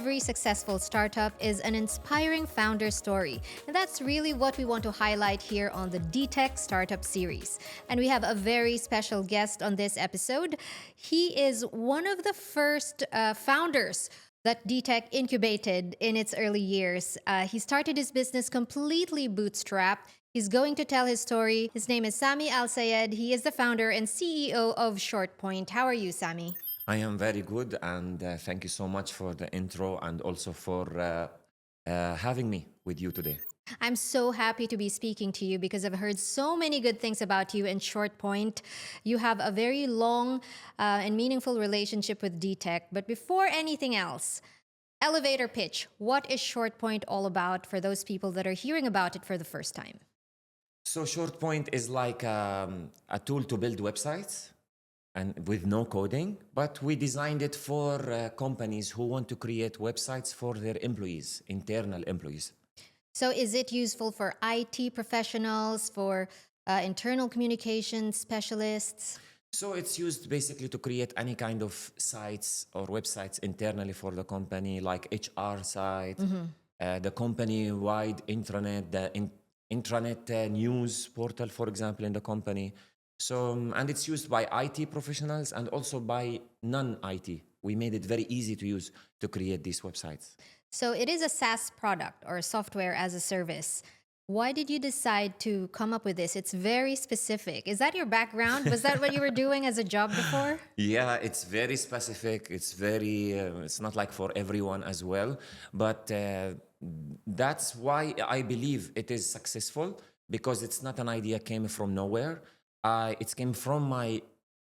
every successful startup is an inspiring founder story. And that's really what we want to highlight here on the Dtec Startup Series. And we have a very special guest on this episode. He is one of the first founders that Dtec incubated in its early years. He started his business completely bootstrapped. He's going to tell his story. His name is Sami Al Sayyed. He is the founder and CEO of ShortPoint. How are you, Sami? I am very good, and thank you so much for the intro and also for having me with you today. I'm so happy to be speaking to you because I've heard so many good things about you and ShortPoint. You have a very long and meaningful relationship with Dtec. But before anything else, elevator pitch. What is ShortPoint all about for those people that are hearing about it for the first time? So ShortPoint is like a tool to build websites and with no coding, but we designed it for companies who want to create websites for their employees, internal employees. So is it useful for IT professionals, for internal communication specialists? So it's used basically to create any kind of sites or websites internally for the company, like HR site, the company-wide intranet, the intranet news portal, for example, in the company. So, and it's used by IT professionals and also by non-IT. We made it very easy to use to create these websites. So it is a SaaS product or software as a service. Why did you decide to come up with this? It's very specific. Is that your background? Was that what you were doing as a job before? Yeah, it's very specific. It's very, it's not like for everyone as well. But that's why I believe it is successful, because it's not an idea came from nowhere. It came from my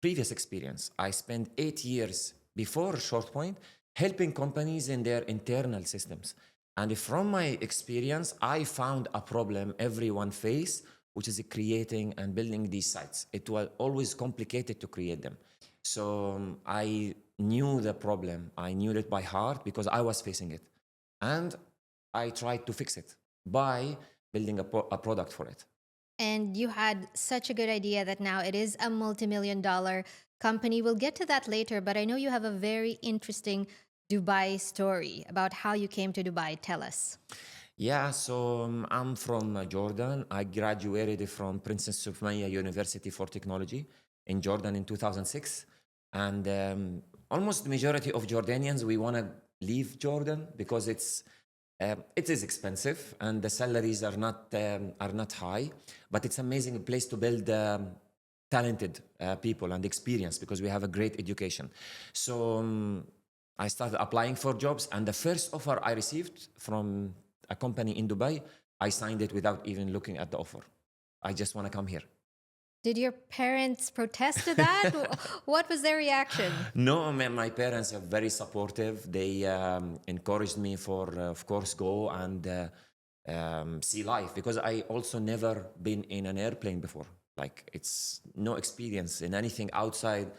previous experience. I spent 8 years before ShortPoint helping companies in their internal systems. And from my experience, I found a problem everyone faced, which is creating and building these sites. It was always complicated to create them. So I knew the problem. I knew it by heart because I was facing it. And I tried to fix it by building a product for it. And you had such a good idea that now it is a multi-million-dollar company. We'll get to that later, but I know you have a very interesting Dubai story about how you came to Dubai. Tell us. Yeah, so I'm from Jordan. I graduated from Princess Sufmaya University for Technology in Jordan in 2006. And almost the majority of Jordanians, we want to leave Jordan because it is expensive and the salaries are not high, but it's an amazing place to build talented people and experience because we have a great education. So I started applying for jobs, and the first offer I received from a company in Dubai, I signed it without even looking at the offer. I just want to come here. Did your parents protest to that? What was their reaction? No, my parents are very supportive. They encouraged me for, of course, go and see life, because I also never been in an airplane before. Like, it's no experience in anything outside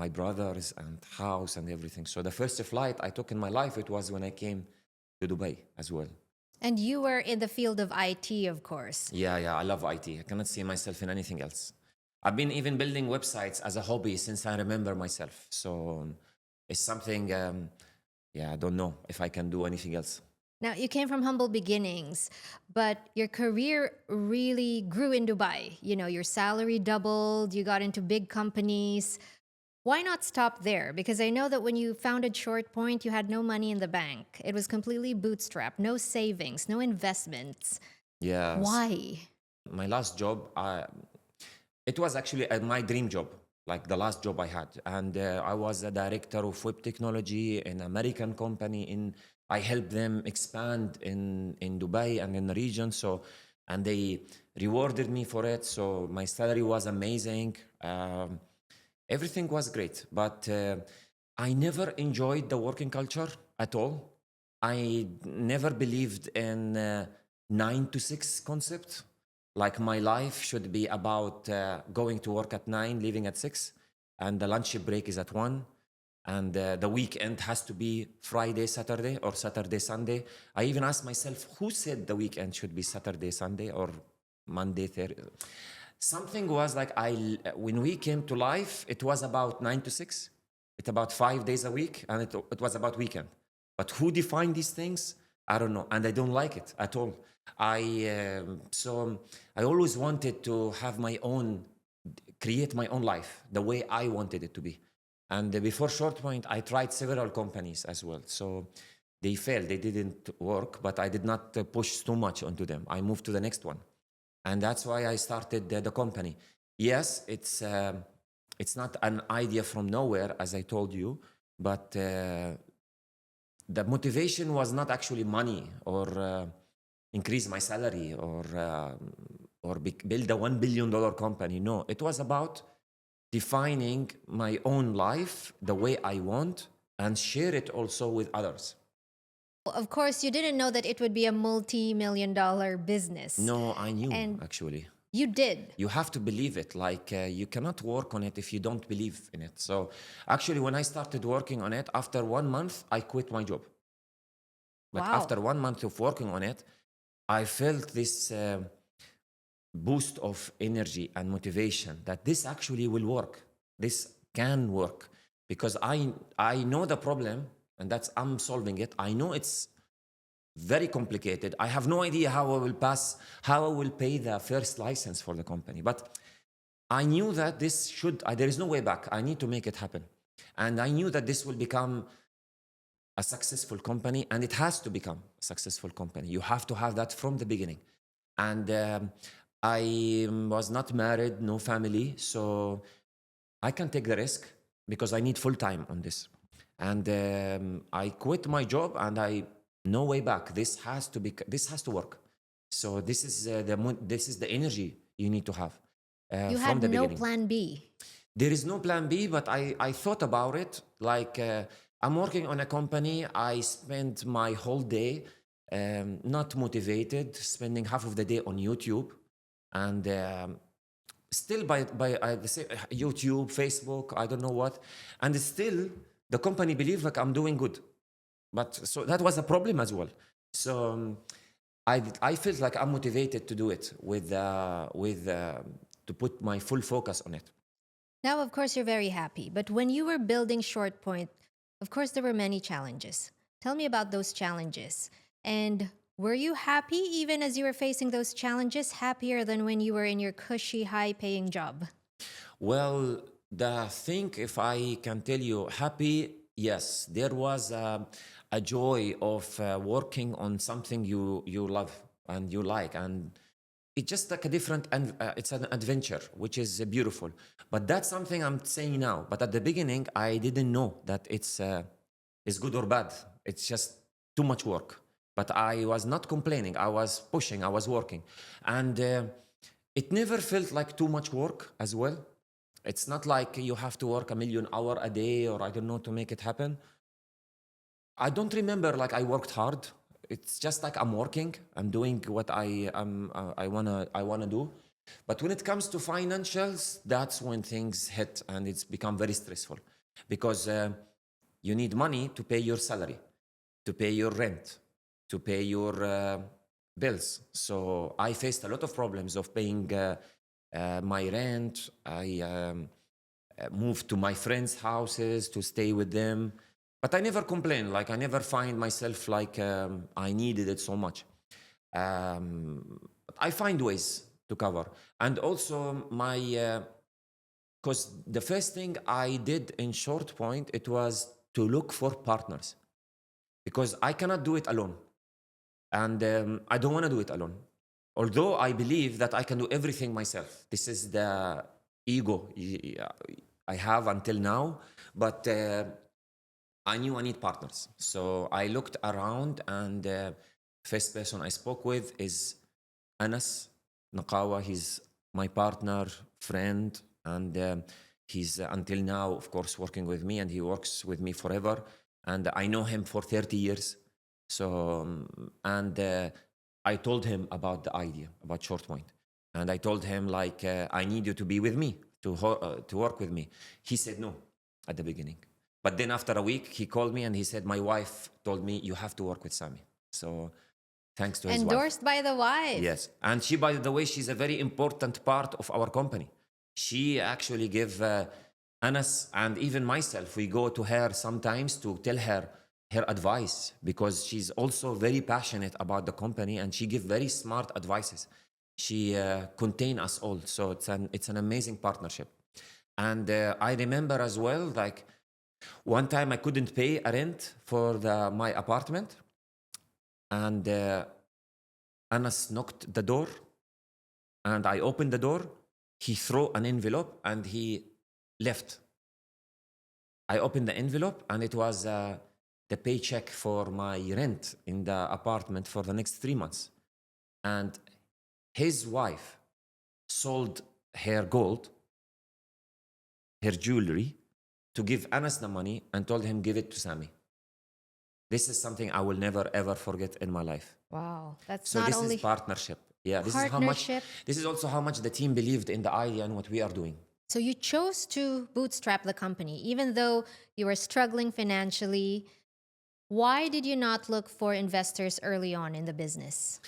my brothers and house and everything. So the first flight I took in my life, it was when I came to Dubai as well. And you were in the field of IT, of course. Yeah, I love IT. I cannot see myself in anything else. I've been even building websites as a hobby since I remember myself. So it's something, I don't know if I can do anything else. Now, you came from humble beginnings, but your career really grew in Dubai. You know, your salary doubled, you got into big companies. Why not stop there? Because I know that when you founded ShortPoint, you had no money in the bank. It was completely bootstrapped, no savings, no investments. Yeah. Why? My last job, it was actually my dream job, like the last job I had. And I was a director of web technology in an American company. I helped them expand in Dubai and in the region. So, and they rewarded me for it. So my salary was amazing. Everything was great, but I never enjoyed the working culture at all. I never believed in 9 to 6 concept. Like, my life should be about going to work at 9, leaving at 6, and the lunch break is at 1. And the weekend has to be Friday, Saturday, or Saturday, Sunday. I even asked myself, who said the weekend should be Saturday, Sunday, or Monday, Thursday? Something was like, when we came to life, it was about 9 to 6. It's about 5 days a week, and it was about weekend. But who defined these things? I don't know, and I don't like it at all. I always wanted to have my own, create my own life the way I wanted it to be. And before ShortPoint, I tried several companies as well. So they failed, they didn't work, but I did not push too much onto them. I moved to the next one. And that's why I started the company. Yes, it's not an idea from nowhere, as I told you, but the motivation was not actually money or increase my salary or build a $1 billion company. No, it was about defining my own life the way I want and share it also with others. Of course, you didn't know that it would be a multi-million-dollar business. No, I knew, And actually. you did. You have to believe it. Like, you cannot work on it if you don't believe in it. So actually, when I started working on it, after 1 month, I quit my job. But Wow. after 1 month of working on it, I felt this boost of energy and motivation that this actually will work. This can work. Because I know the problem, and I'm solving it. I know it's very complicated. I have no idea how I will pay the first license for the company. But I knew that there is no way back. I need to make it happen. And I knew that this will become a successful company, and it has to become a successful company. You have to have that from the beginning. And I was not married, no family, so I can take the risk because I need full time on this. And I quit my job, and no way back. This has to work. So this is the energy you need to have You from had the no beginning. plan B. There is no plan B, but I thought about it. Like, I'm working on a company. I spent my whole day not motivated, spending half of the day on YouTube, and still by YouTube, Facebook, I don't know what, and still the company believed like I'm doing good. But so that was a problem as well. So I felt like I'm motivated to do it to put my full focus on it. Now, of course, you're very happy. But when you were building ShortPoint, of course, there were many challenges. Tell me about those challenges. And were you happy even as you were facing those challenges, happier than when you were in your cushy, high-paying job? Well, the thing, if I can tell you, happy, yes, there was a joy of working on something you love and you like, and it's just like a different, and it's an adventure, which is beautiful. But that's something I'm saying now. But at the beginning, I didn't know that it's good or bad. It's just too much work. But I was not complaining. I was pushing. I was working, and it never felt like too much work as well. It's not like you have to work 1,000,000 hours a day or I don't know to make it happen. I don't remember like I worked hard. It's just like I'm working. I'm doing what I wanna do. But when it comes to financials, that's when things hit and it's become very stressful because you need money to pay your salary, to pay your rent, to pay your bills. So I faced a lot of problems of paying my rent. I moved to my friends' houses to stay with them. But I never complained. Like, I never find myself like I needed it so much. I find ways to cover. And also because the first thing I did in ShortPoint, it was to look for partners. Because I cannot do it alone. And I don't want to do it alone. Although I believe that I can do everything myself. This is the ego I have until now. But I knew I need partners. So I looked around, and first person I spoke with is Anas Naqawa. He's my partner, friend, and he's until now, of course, working with me, and he works with me forever. And I know him for 30 years. So, I told him about the idea, about ShortPoint. And I told him, like, I need you to be with me, to work with me. He said no at the beginning. But then after a week, he called me and he said, my wife told me you have to work with Sami. So thanks to his wife. Endorsed by the wife. Yes. And she, by the way, she's a very important part of our company. She actually gave Anas and even myself, we go to her sometimes to tell her her advice, because she's also very passionate about the company and she gives very smart advices. She contain us all, so it's an amazing partnership. And I remember as well, like one time I couldn't pay a rent for my apartment, and Anas knocked the door, and I opened the door. He threw an envelope and he left. I opened the envelope and it was the paycheck for my rent in the apartment for the next 3 months. And his wife sold her gold, her jewelry, to give Anas the money and told him, give it to Sami. This is something I will never ever forget in my life. Wow, that's So not this only is partnership. Yeah, partnership. This is also how much the team believed in the idea and what we are doing. So you chose to bootstrap the company, even though you were struggling financially. Why did you not look for investors early on in the business?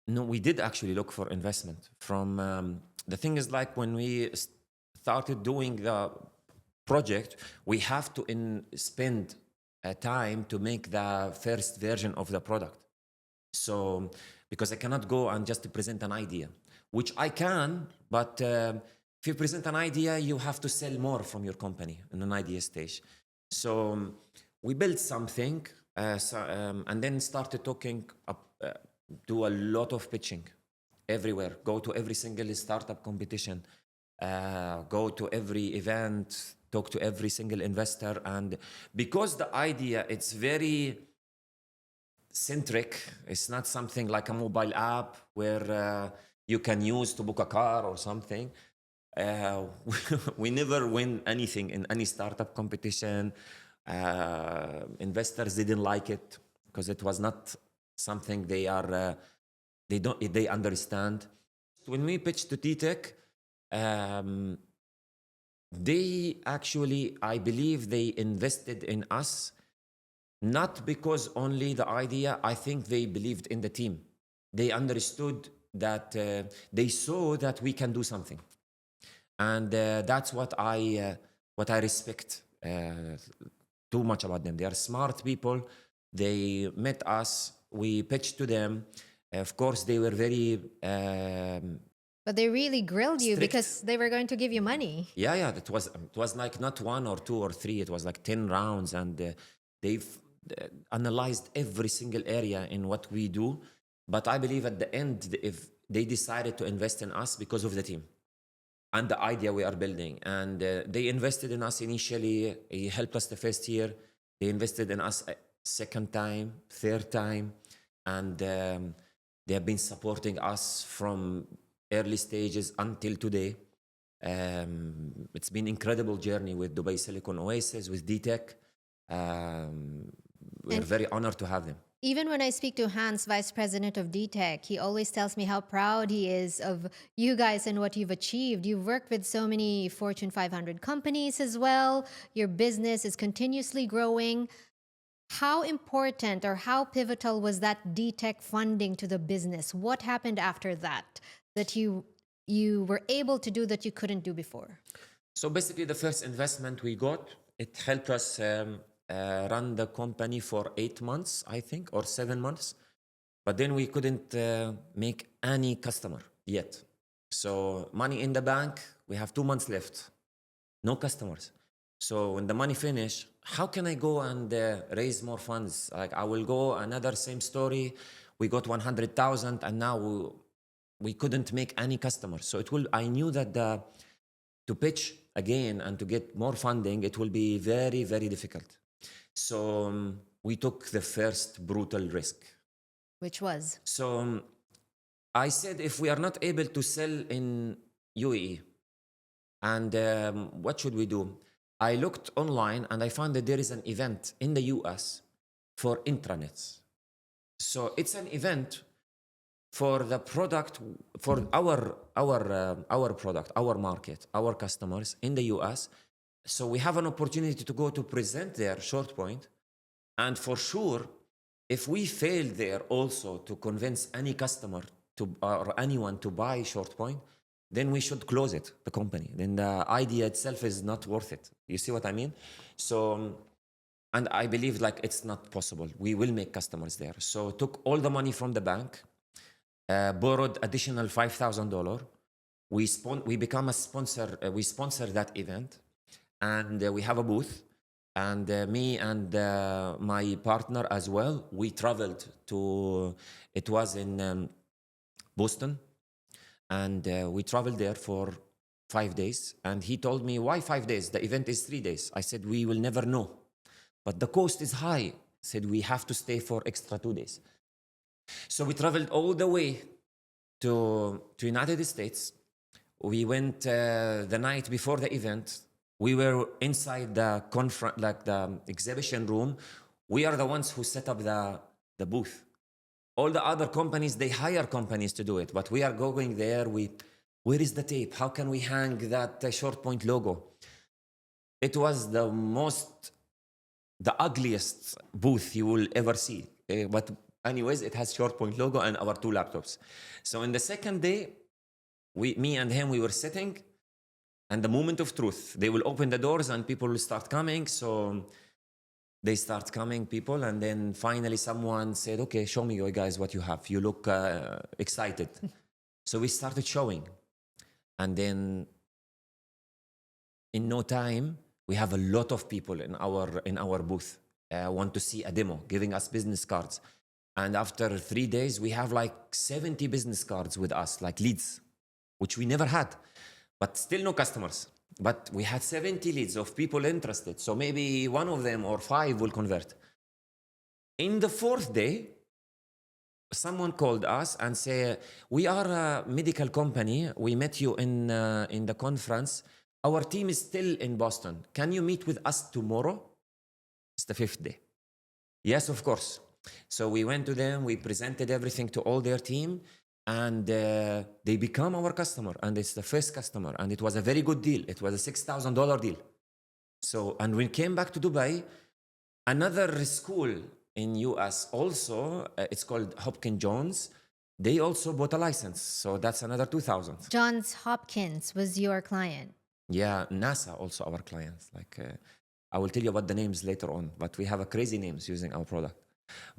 No, we did actually look for investment from. The thing is, like when we started doing the project, we have to spend time to make the first version of the product. So, because I cannot go and just present an idea, which I can, but if you present an idea, you have to sell more from your company in an idea stage. So we built something and then started talking, do a lot of pitching everywhere, go to every single startup competition, go to every event, talk to every single investor. And because the idea, it's very centric, it's not something like a mobile app where you can use to book a car or something. We never win anything in any startup competition. Investors didn't like it because it was not something they understand. When we pitched to Dtec, they actually, I believe they invested in us, not because only the idea. I think they believed in the team. They understood that they saw that we can do something. And that's what I respect too much about them. They are smart people. They met us. We pitched to them. Of course, they were very. But they really grilled you strict. because they were going to give you money. Yeah. It was like not 1 or 2 or 3. It was like 10 rounds, and they've analyzed every single area in what we do. But I believe at the end, if they decided to invest in us because of the team and the idea we are building. And they invested in us initially. He helped us the first year. They invested in us a second time, third time. And they have been supporting us from early stages until today. It's been an incredible journey with Dubai Silicon Oasis, with Dtec. We're very honored to have them. Even when I speak to Hans, vice president of Dtec, he always tells me how proud he is of you guys and what you've achieved. You've worked with so many Fortune 500 companies as well. Your business is continuously growing. How important or how pivotal was that Dtec funding to the business? What happened after that you were able to do that you couldn't do before? So basically, the first investment we got, it helped us run the company for 8 months, I think, or 7 months. But then we couldn't make any customer yet. So money in the bank, we have 2 months left, no customers. So when the money finished, how can I go and raise more funds? Like I will go another same story. We got 100,000 and now we couldn't make any customers. So I knew that to pitch again and to get more funding, it will be very, very difficult. So we took the first brutal risk. Which was? So I said, if we are not able to sell in UAE, and what should we do? I looked online and I found that there is an event in the US for intranets. So it's an event for the product, for our product, our market, our customers in the US. So we have an opportunity to go to present there, ShortPoint. And for sure, if we fail there also to convince any customer or anyone to buy ShortPoint, then we should close it, the company. Then the idea itself is not worth it. You see what I mean? So, And I believe like it's not possible. We will make customers there. So took all the money from the bank, borrowed additional $5,000. We become a sponsor. We sponsor that event, and we have a booth. And me and my partner as well, we traveled to. It was in Boston, and we traveled there for 5 days. And he told me, "Why 5 days? The event is 3 days." I said, "We will never know, but the cost is high." Said we have to stay for extra 2 days. So we traveled all the way to United States. We went the night before the event. We were inside the the exhibition room. We are the ones who set up the booth. All the other companies, they hire companies to do it, but we are going there. Where is the tape? How can we hang that short point logo? It was the ugliest booth you will ever see. But anyways, it has short point logo and our 2 laptops. So in the second day, me and him, we were sitting, and the moment of truth, they will open the doors and people will start coming. So they start coming, people, and then finally someone said, "Okay, show me, you guys, what you have. You look excited." So we started showing, and then in no time, we have a lot of people in our booth want to see a demo, giving us business cards. And after 3 days, we have like 70 business cards with us, like leads, which we never had, but still no customers. But we had 70 leads of people interested. So maybe 1 of them or 5 will convert. In the 4th day, someone called us and said, "We are a medical company. We met you in the conference. Our team is still in Boston. Can you meet with us tomorrow?" It's the 5th day. Yes, of course. So we went to them. We presented everything to all their team. And they become our customer, and it's the first customer, and it was a very good deal. It was a $6,000 deal. So, and we came back to Dubai. Another school in US also, it's called Hopkins Jones. They also bought a license, so that's another 2,000. Johns Hopkins was your client. Yeah, NASA also our clients. Like, I will tell you about the names later on, but we have a crazy names using our product.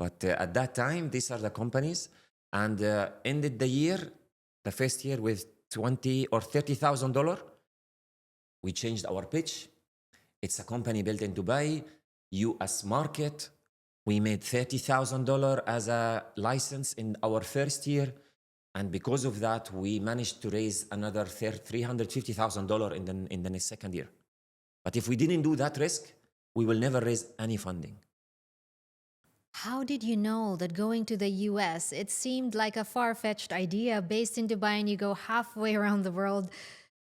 But at that time, these are the companies. And ended the year, the first year, with $20,000 or $30,000. We changed our pitch. It's a company built in Dubai, US market. We made $30,000 as a license in our first year. And because of that, we managed to raise another $350,000 in the second year. But if we didn't do that risk, we will never raise any funding. How did you know that going to the US, it seemed like a far-fetched idea based in Dubai, and you go halfway around the world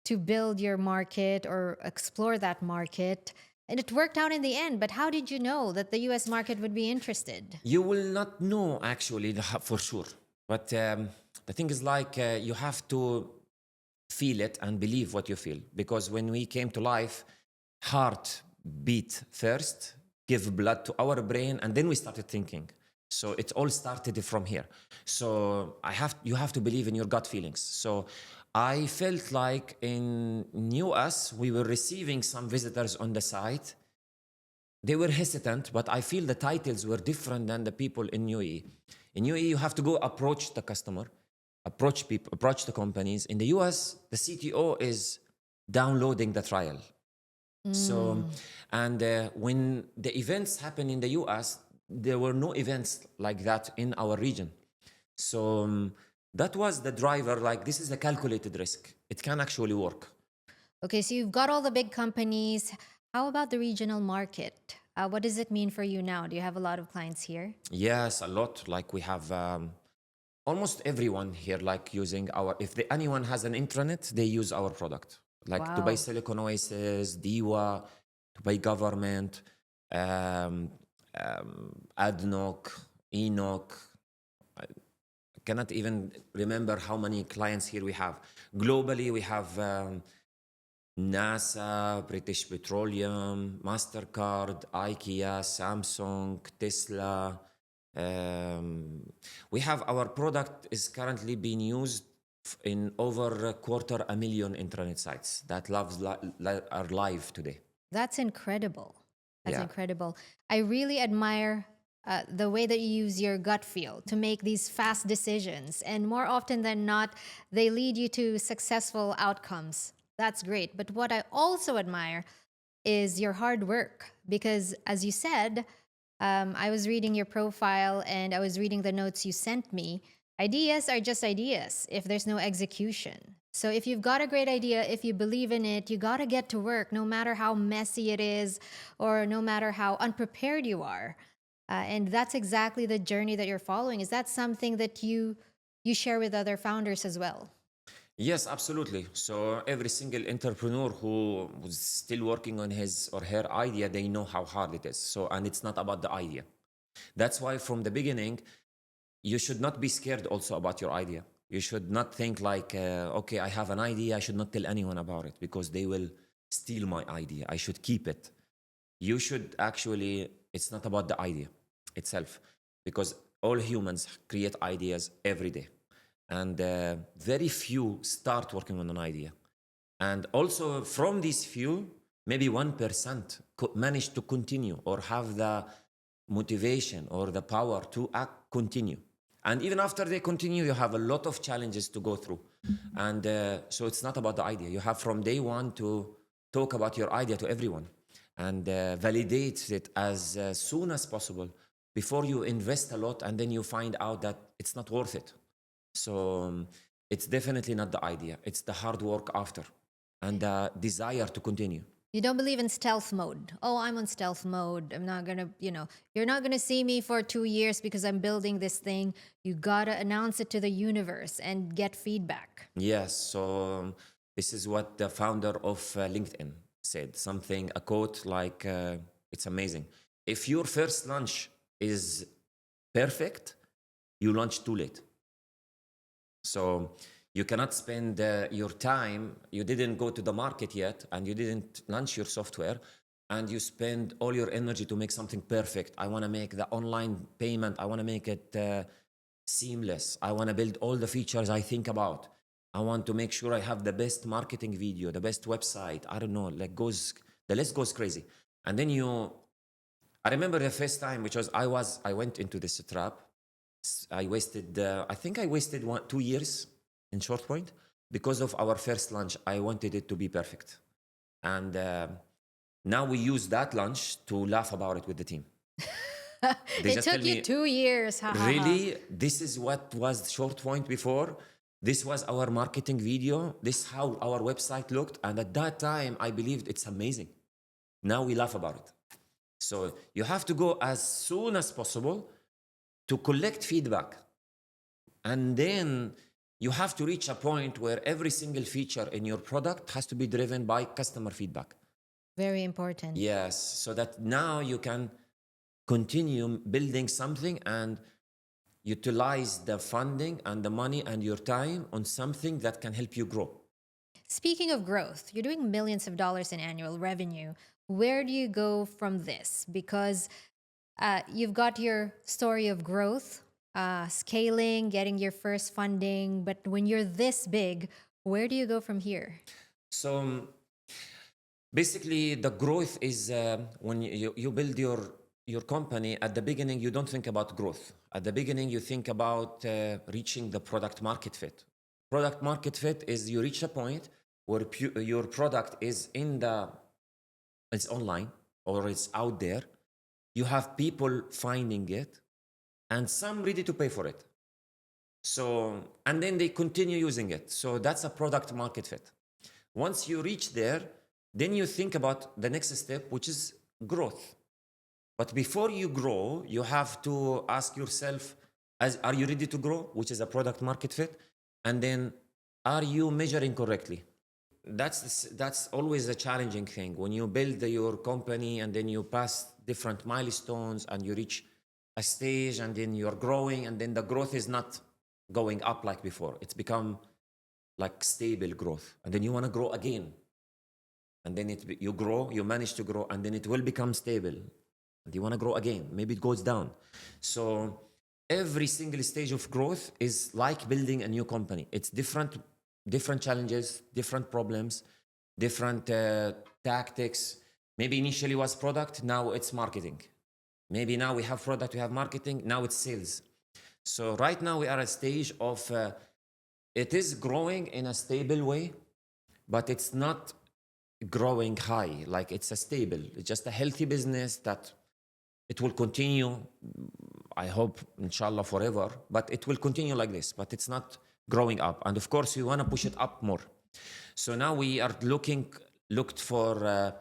to build your market or explore that market? And it worked out in the end, but how did you know that the US market would be interested? You will not know, actually, for sure. But the thing is, like, you have to feel it and believe what you feel. Because when we came to life, heart beat first, give blood to our brain, and then we started thinking. So it all started from here. So you have to believe in your gut feelings. So I felt like in US, we were receiving some visitors on the site. They were hesitant, but I feel the titles were different than the people in UAE. In UAE, you have to go approach the customer, approach people, approach the companies. In the US, the CTO is downloading the trial. So, and when the events happen in the US, there were no events like that in our region. So that was the driver, like, this is a calculated risk. It can actually work. Okay, so you've got all the big companies. How about the regional market? What does it mean for you now? Do you have a lot of clients here? Yes, a lot. Like, we have almost everyone here, like, using if anyone has an intranet, they use our product. Like, Wow. Dubai Silicon Oasis, DIWA, Dubai Government, ADNOC, ENOC. I cannot even remember how many clients here we have. Globally, we have NASA, British Petroleum, MasterCard, IKEA, Samsung, Tesla. We have our product is currently being used in over 250,000 intranet sites that are live today. That's incredible. That's Yeah. incredible. I really admire the way that you use your gut feel to make these fast decisions. And more often than not, they lead you to successful outcomes. That's great. But what I also admire is your hard work. Because as you said, I was reading your profile and I was reading the notes you sent me. Ideas are just ideas if there's no execution. So if you've got a great idea, if you believe in it, you got to get to work no matter how messy it is or no matter how unprepared you are. And that's exactly the journey that you're following. Is that something that you share with other founders as well? Yes, absolutely. So every single entrepreneur who was still working on his or her idea, they know how hard it is. So, and it's not about the idea. That's why from the beginning, you should not be scared also about your idea. You should not think like, okay, I have an idea, I should not tell anyone about it because they will steal my idea. I should keep it. You should actually, it's not about the idea itself because all humans create ideas every day. And very few start working on an idea. And also from these few, maybe 1% manage to continue or have the motivation or the power to continue. And even after they continue, you have a lot of challenges to go through. And so it's not about the idea. You have from day one to talk about your idea to everyone and validate it as soon as possible before you invest a lot and then you find out that it's not worth it. So it's definitely not the idea. It's the hard work after and the desire to continue. You don't believe in stealth mode. Oh, I'm on stealth mode. I'm not going to, you're not going to see me for 2 years because I'm building this thing. You got to announce it to the universe and get feedback. Yes. So this is what the founder of LinkedIn said. Something, a quote like, it's amazing. If your first launch is perfect, you launch too late. So you cannot spend your time, you didn't go to the market yet, and you didn't launch your software, and you spend all your energy to make something perfect. I want to make the online payment, I want to make it seamless. I want to build all the features I think about. I want to make sure I have the best marketing video, the best website. I don't know, the list goes crazy. And then I remember the first time, which was I went into this trap. I wasted 2 years in short point because of our first launch. I wanted it to be perfect. And now we use that launch to laugh about it with the team. It took you 2 years. Really? This is what was short point before. This was our marketing video. This is how our website looked. And at that time, I believed it's amazing. Now we laugh about it. So you have to go as soon as possible to collect feedback. And then you have to reach a point where every single feature in your product has to be driven by customer feedback. Very important. Yes, so that now you can continue building something and utilize the funding and the money and your time on something that can help you grow. Speaking of growth, you're doing millions of dollars in annual revenue. Where do you go from this? Because you've got your story of growth, scaling, getting your first funding. But when you're this big, where do you go from here? So basically, the growth is when you build your company. At the beginning, you don't think about growth. At the beginning, you think about reaching the product market fit. Product market fit is you reach a point where your product is it's online or it's out there. You have people finding it and some ready to pay for it. So, and then they continue using it. So that's a product market fit. Once you reach there, then you think about the next step, which is growth. But before you grow, you have to ask yourself, are you ready to grow, which is a product market fit? And then, are you measuring correctly? That's always a challenging thing. When you build your company and then you pass different milestones and you reach a stage and then you're growing and then the growth is not going up like before. It's become like stable growth. And then you want to grow again. And then you grow, you manage to grow, and then it will become stable. And you want to grow again. Maybe it goes down. So every single stage of growth is like building a new company. It's different challenges, different problems, different tactics. Maybe initially was product, now it's marketing. Maybe now we have product, we have marketing, now it's sales. So right now we are at a stage of, it is growing in a stable way, but it's not growing high. Like it's a stable, it's just a healthy business that it will continue, I hope, inshallah, forever, but it will continue like this, but it's not growing up. And of course, we want to push it up more. So now we are looked for,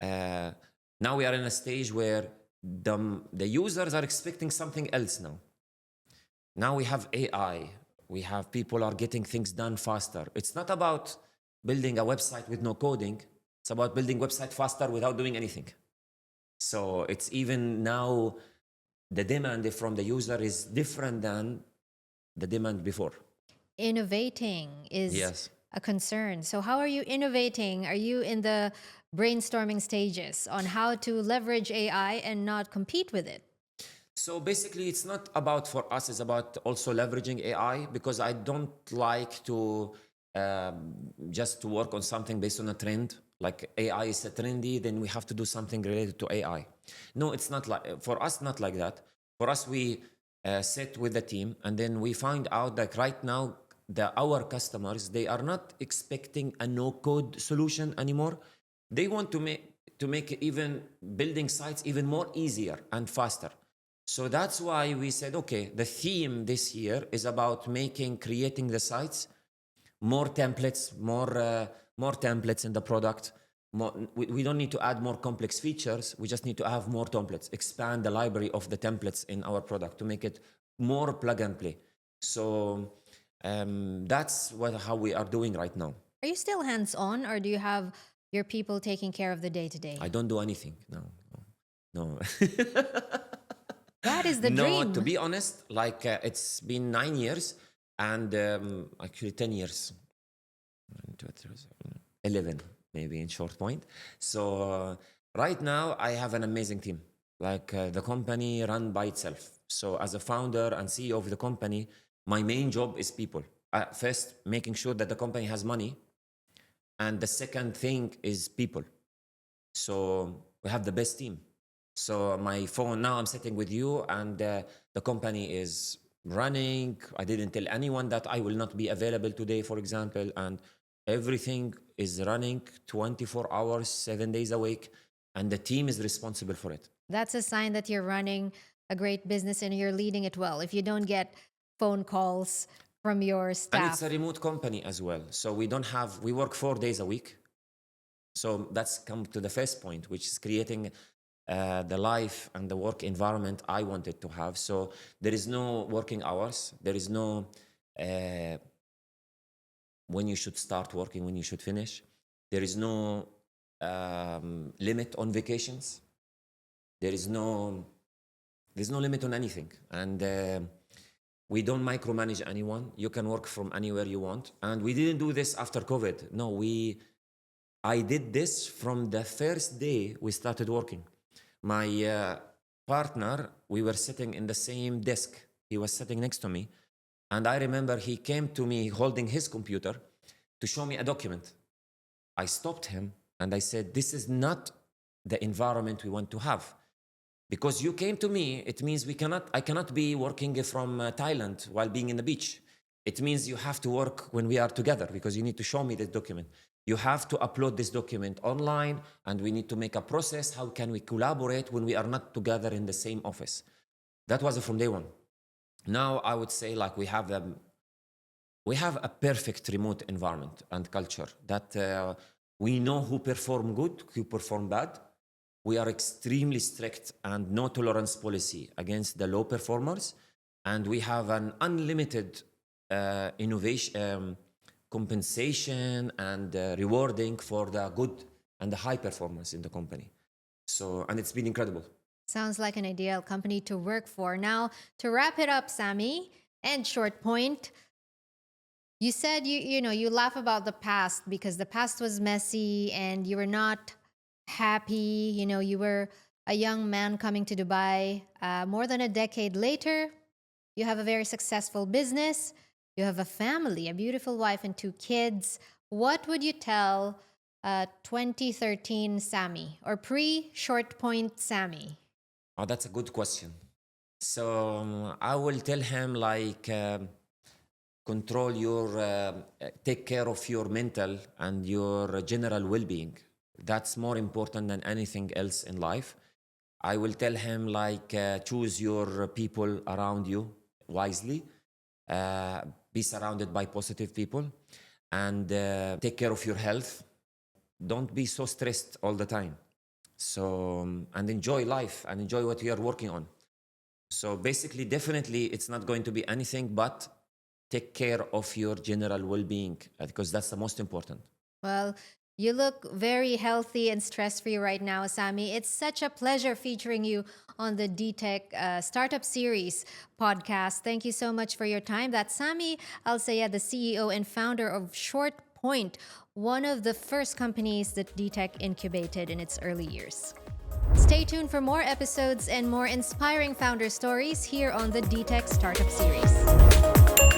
now we are in a stage where the users are expecting something else now. Now we have AI, we have people are getting things done faster. It's not about building a website with no coding, it's about building website faster without doing anything. So it's even now, the demand from the user is different than the demand before. Innovating is Yes. a concern. So how are you innovating? Are you in the brainstorming stages on how to leverage AI and not compete with it? So basically, it's not about for us, it's about also leveraging AI, because I don't like to just to work on something based on a trend. Like AI is a trendy, then we have to do something related to AI. No, it's not like, for us, not like that. For us, we sit with the team and then we find out that right now, our customers, they are not expecting a no-code solution anymore. They want to make even building sites even more easier and faster. So that's why we said, okay, the theme this year is about creating the sites, more templates, more templates in the product. We don't need to add more complex features. We just need to have more templates, expand the library of the templates in our product to make it more plug and play. So that's how we are doing right now. Are you still hands-on, or do you have your people taking care of the day-to-day? I don't do anything. No. That is the no, dream. to be honest, like it's been 9 years and actually 10 years. 11, maybe in short point. So right now I have an amazing team. Like the company run by itself. So as a founder and CEO of the company, my main job is people. First, making sure that the company has money. And the second thing is people. So we have the best team. So my phone, now I'm sitting with you and the company is running. I didn't tell anyone that I will not be available today, for example, and everything is running 24 hours, 7 days a week, and the team is responsible for it. That's a sign that you're running a great business and you're leading it well. If you don't get phone calls from your staff. And it's a remote company as well. So we work 4 days a week. So that's come to the first point, which is creating the life and the work environment I wanted to have. So there is no working hours. There is no when you should start working, when you should finish. There is no limit on vacations. There's no limit on anything. And we don't micromanage anyone. You can work from anywhere you want. And we didn't do this after COVID. No, I did this from the first day we started working. My partner, we were sitting in the same desk. He was sitting next to me. And I remember he came to me holding his computer to show me a document. I stopped him and I said, this is not the environment we want to have. Because you came to me, it means I cannot be working from Thailand while being in the beach. It means you have to work when we are together because you need to show me this document. You have to upload this document online and we need to make a process. How can we collaborate when we are not together in the same office? That was from day one. Now I would say like we have a perfect remote environment and culture that we know who perform good, who perform bad. We are extremely strict and no tolerance policy against the low performers. And we have an unlimited innovation, compensation and rewarding for the good and the high performance in the company. So, and it's been incredible. Sounds like an ideal company to work for. Now, to wrap it up, Sami, and short point, you said you laugh about the past because the past was messy and you were not happy. You were a young man coming to Dubai. More than a decade later, you have a very successful business. You have a family, a beautiful wife and 2 kids. What would you tell 2013 Sami or pre-short point Sami? Oh, that's a good question. So I will tell him control take care of your mental and your general well-being. That's more important than anything else in life. I will tell him choose your people around you wisely, be surrounded by positive people, and take care of your health. Don't be so stressed all the time. So, and enjoy life and enjoy what you are working on. So basically, definitely, it's not going to be anything but take care of your general well-being because that's the most important. Well, you look very healthy and stress-free right now, Sami. It's such a pleasure featuring you on the Dtec Startup Series podcast. Thank you so much for your time. That's Sami Al Sayyed, the CEO and founder of ShortPoint, one of the first companies that Dtec incubated in its early years. Stay tuned for more episodes and more inspiring founder stories here on the Dtec Startup Series.